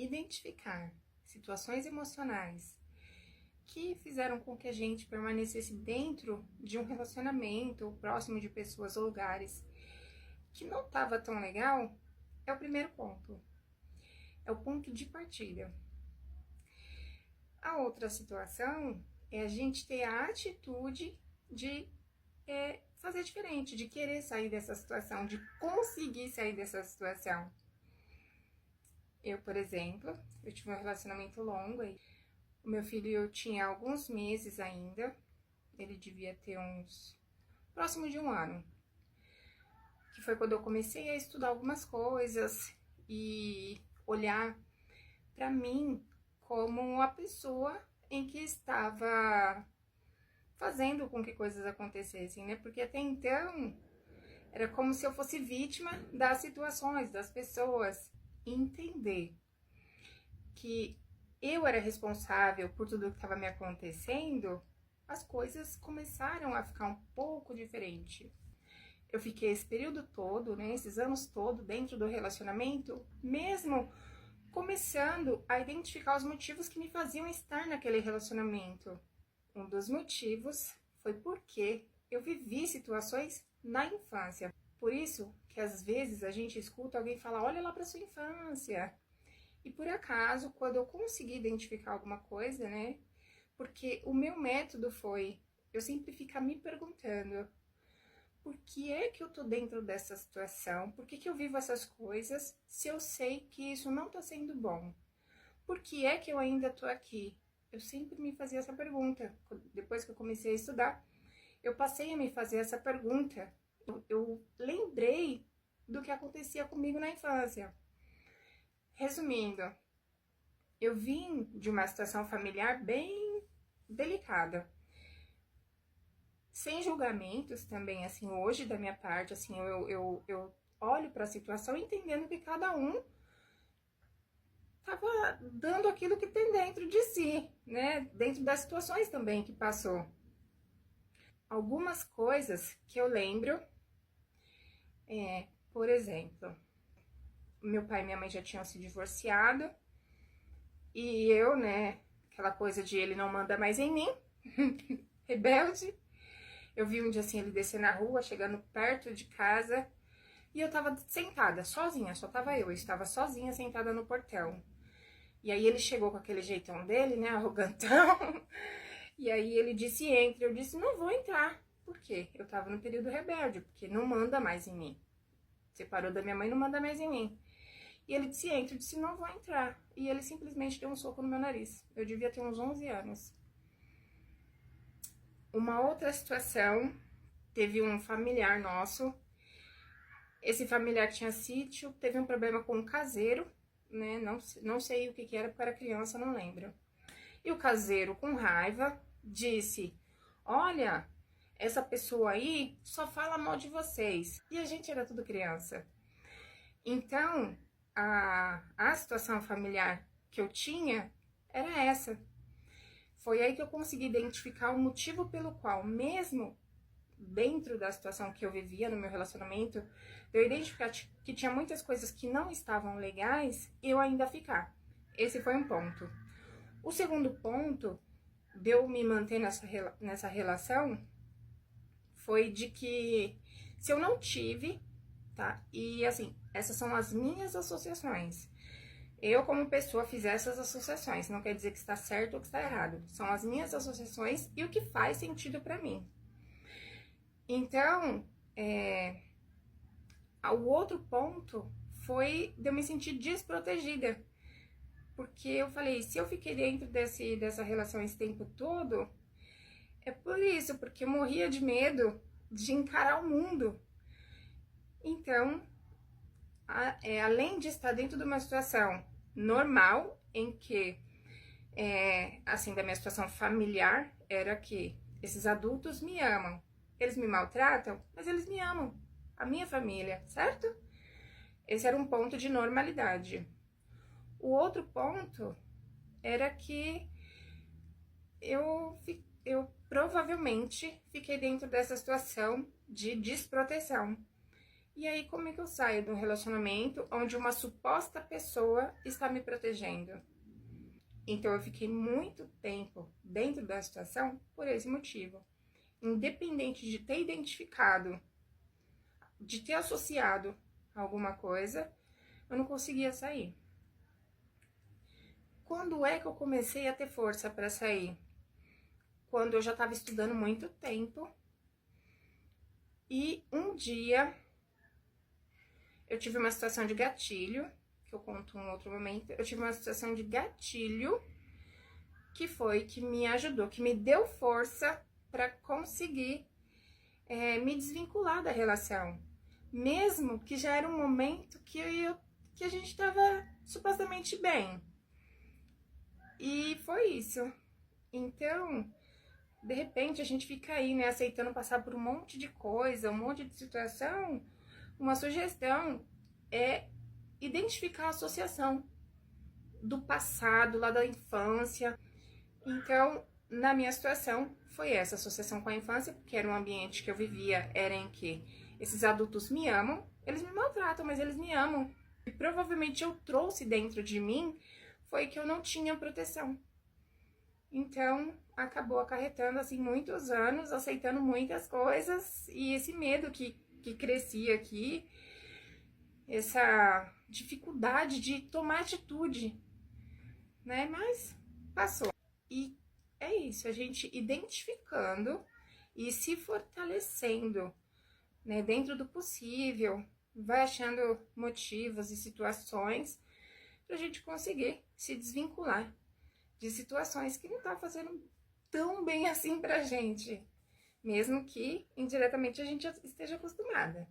identificar situações emocionais que fizeram com que a gente permanecesse dentro de um relacionamento ou próximo de pessoas ou lugares que não estava tão legal, é o primeiro ponto. É o ponto de partida. A outra situação é a gente ter a atitude de fazer diferente, de querer sair dessa situação, de conseguir sair dessa situação. Eu, por exemplo, eu tive um relacionamento longo. O meu filho tinha alguns meses ainda, ele devia ter uns próximo de um ano, que foi quando eu comecei a estudar algumas coisas e olhar para mim como a pessoa em que estava fazendo com que coisas acontecessem, né? Porque até então era como se eu fosse vítima das situações, das pessoas. E entender que eu era responsável por tudo que estava me acontecendo, as coisas começaram a ficar um pouco diferente. Eu fiquei esse período todo, né, esses anos todos dentro do relacionamento, mesmo começando a identificar os motivos que me faziam estar naquele relacionamento. Um dos motivos foi porque eu vivi situações na infância. Por isso que às vezes a gente escuta alguém falar, olha lá para sua infância. E por acaso, quando eu consegui identificar alguma coisa, né? Porque o meu método foi eu sempre ficar me perguntando por que é que eu tô dentro dessa situação? Por que que eu vivo essas coisas se eu sei que isso não tá sendo bom? Por que é que eu ainda tô aqui? Eu sempre me fazia essa pergunta. Depois que eu comecei a estudar, eu passei a me fazer essa pergunta. Eu lembrei do que acontecia comigo na infância. Resumindo, eu vim de uma situação familiar bem delicada. Sem julgamentos também, assim, hoje da minha parte, assim, eu olho para a situação entendendo que cada um estava dando aquilo que tem dentro de si, né? Dentro das situações também que passou. Algumas coisas que eu lembro, por exemplo, meu pai e minha mãe já tinham se divorciado e eu, né, aquela coisa de ele não manda mais em mim, rebelde. Eu vi um dia assim ele descer na rua, chegando perto de casa, e eu tava sentada, sozinha, só tava eu estava sozinha sentada no portão. E aí ele chegou com aquele jeitão dele, né, arrogantão, e aí ele disse, entre, eu disse, não vou entrar. Por quê? Eu tava no período rebelde, porque não manda mais em mim. Separou da minha mãe, não manda mais em mim. E ele disse, entra, eu disse, não vou entrar. E ele simplesmente deu um soco no meu nariz. Eu devia ter uns 11 anos. Uma outra situação, teve um familiar nosso, esse familiar tinha sítio, teve um problema com um caseiro, né, não sei o que era, porque era criança, não lembro. E o caseiro, com raiva, disse, olha, essa pessoa aí só fala mal de vocês. E a gente era tudo criança. Então, a situação familiar que eu tinha era essa. Foi aí que eu consegui identificar o motivo pelo qual, mesmo dentro da situação que eu vivia no meu relacionamento, eu identificar que tinha muitas coisas que não estavam legais, eu ainda ficar. Esse foi um ponto. O segundo ponto de eu me manter nessa relação foi de que se eu não tive, tá? E assim, essas são as minhas associações. Eu, como pessoa, fiz essas associações. Não quer dizer que está certo ou que está errado. São as minhas associações e o que faz sentido para mim. Então, o outro ponto foi de eu me sentir desprotegida. Porque eu falei, se eu fiquei dentro dessa relação esse tempo todo, é por isso, porque eu morria de medo de encarar o mundo. Então, além de estar dentro de uma situação normal, em que, assim, da minha situação familiar, era que esses adultos me amam. Eles me maltratam, mas eles me amam. A minha família, certo? Esse era um ponto de normalidade. O outro ponto era que eu provavelmente fiquei dentro dessa situação de desproteção. E aí, como é que eu saio de um relacionamento onde uma suposta pessoa está me protegendo? Então, eu fiquei muito tempo dentro da situação por esse motivo. Independente de ter identificado, de ter associado alguma coisa, eu não conseguia sair. Quando é que eu comecei a ter força para sair? Quando eu já estava estudando muito tempo e um dia eu tive uma situação de gatilho, que eu conto em outro momento. Eu tive uma situação de gatilho que foi que me ajudou, que me deu força para conseguir me desvincular da relação. Mesmo que já era um momento que a gente estava supostamente bem. E foi isso. Então, de repente, a gente fica aí, né, aceitando passar por um monte de coisa, um monte de situação. Uma sugestão é identificar a associação do passado, lá da infância. Então, na minha situação, foi essa associação com a infância, porque era um ambiente que eu vivia, era em que esses adultos me amam, eles me maltratam, mas eles me amam. E provavelmente eu trouxe dentro de mim foi que eu não tinha proteção. Então, acabou acarretando, assim, muitos anos, aceitando muitas coisas, e esse medo que crescia aqui, essa dificuldade de tomar atitude, né? Mas passou. E é isso, a gente identificando e se fortalecendo, né, dentro do possível, vai achando motivos e situações pra gente conseguir se desvincular de situações que não tá fazendo tão bem assim pra gente, mesmo que indiretamente a gente esteja acostumada.